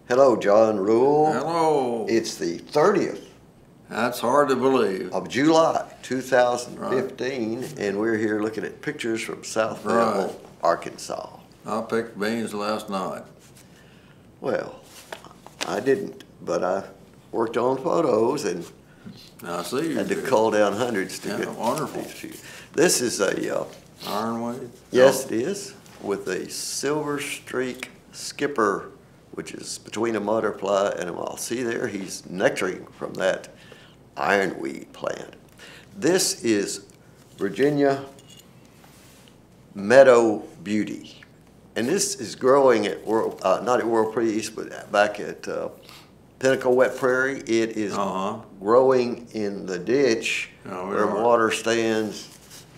Hello, John Rule. Hello. It's the 30th That's hard to believe. of July 2015, and we're here looking at pictures from South Fayetteville, Arkansas. I picked beans last night. Well, I didn't, but I worked on photos and I see you had to did. cull down hundreds to Yeah, get wonderful. these few. This is a, Ironweed? yes, it is, with a Silver Streak Skipper, which is between a butterfly and a moth. See there, he's nectaring from that ironweed plant. This is Virginia Meadow Beauty. And this is growing at, not at World Peace, but back at Pinnacle Wet Prairie. It is growing in the ditch where water stands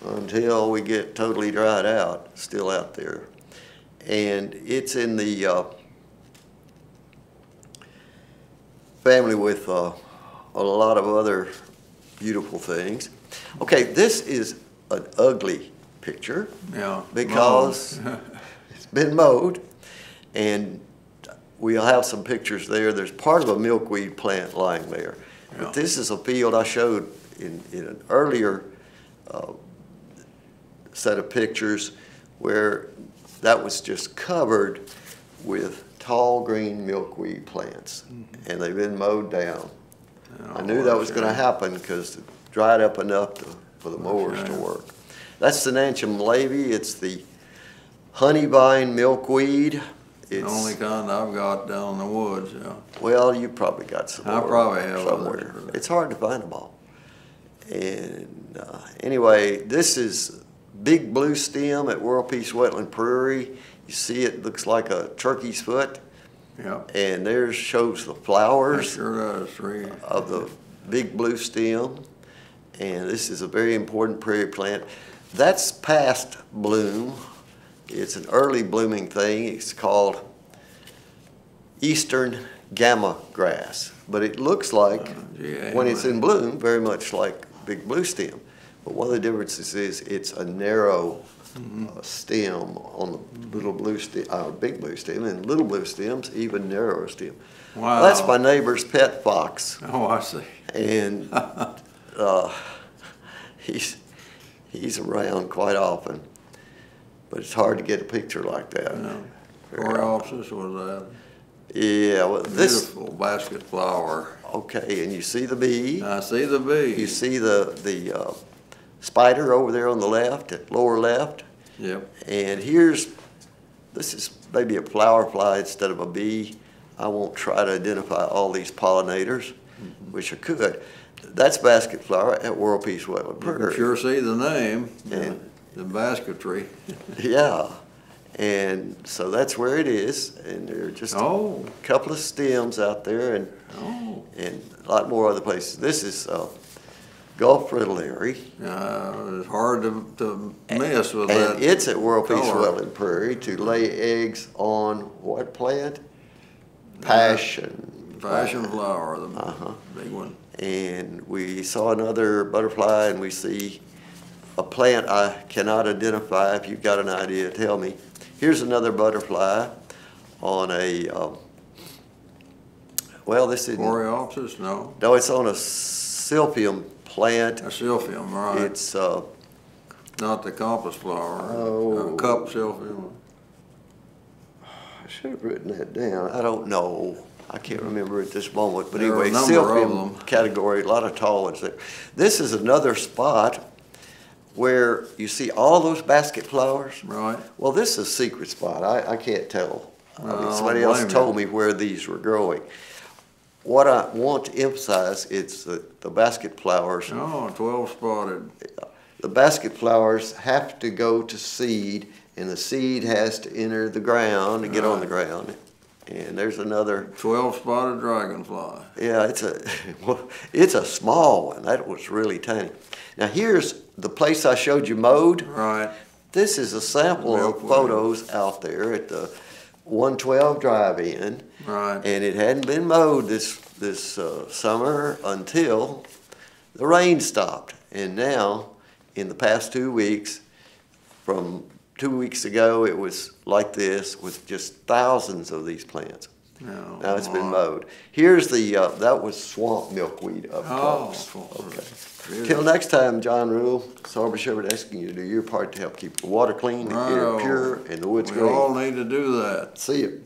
until we get totally dried out, still out there. And it's in the family with a lot of other beautiful things. Okay, this is an ugly picture because it's been mowed, and we'll have some pictures there. There's part of a milkweed plant lying there. But this is a field I showed in an earlier set of pictures where that was just covered with tall green milkweed plants, and they've been mowed down. I knew that was going to happen because it dried up enough for the mowers to work. That's the Nancham Levy. It's the honeyvine milkweed. It's the only kind I've got down in the woods, Well, you probably got some I more probably have somewhere. others. It's hard to find them all. And anyway, this is big blue stem at World Peace Wetland Prairie. You see it looks like a turkey's foot. And there shows the flowers of the big blue stem. And this is a very important prairie plant. That's past bloom. It's an early blooming thing. It's called Eastern Gamma Grass. But it looks like, when it's in bloom, very much like big blue stem. But one of the differences is it's a narrow stem on the little blue stem, big blue stem, and little blue stems, even narrower stem. Wow. That's my neighbor's pet fox. Oh, I see. And he's around quite often, but it's hard to get a picture like that. Coreopsis was that? Yeah, well, this beautiful basket flower. Okay, and you see the bee. I see the bee. You see the spider over there on the left, at lower left. Yep. And this is maybe a flower fly instead of a bee. I won't try to identify all these pollinators, which I could. That's basket flower at World Peace Wetland Prairie. You can sure see the name, the basketry. Yeah, and so that's where it is, and there are just a couple of stems out there, and a lot more other places. This is Gulf Fritillary. It's hard to miss with that. And it's at World Peace Wetland Prairie to lay eggs on what plant? Passion flower, the big one. And we saw another butterfly, and we see a plant I cannot identify. If you've got an idea, tell me. Here's another butterfly on a, well, this is Coreopsis, no? No, it's on a silphium plant. A silphium, right. It's not the compass flower. Cup silphium. I should have written that down. I don't know. I can't remember at this moment. But there anyway, silphium category, a lot of tall ones there. This is another spot where you see all those basket flowers. Right. Well, this is a secret spot. I can't tell. Somebody else told me where these were growing. What I want to emphasize is the basket flowers. 12 spotted. The basket flowers have to go to seed, and the seed has to enter the ground and get on the ground. And there's another 12 spotted dragonfly. Yeah, it's a small one. That was really tiny. Now here's the place I showed you mowed. Right. This is a sample of photos out there at the 112 Drive-In. Right. And it hadn't been mowed this summer until the rain stopped. And now, in the past 2 weeks, from 2 weeks ago, it was like this with just thousands of these plants. No. Now it's been mowed. Here's the, that was swamp milkweed up Oh, close. Okay. good. Till next time, John Rule, Sarber Shepherd asking you to do your part to help keep the water clean, the air Righto. pure, and the woods We all green. need to do that. See you.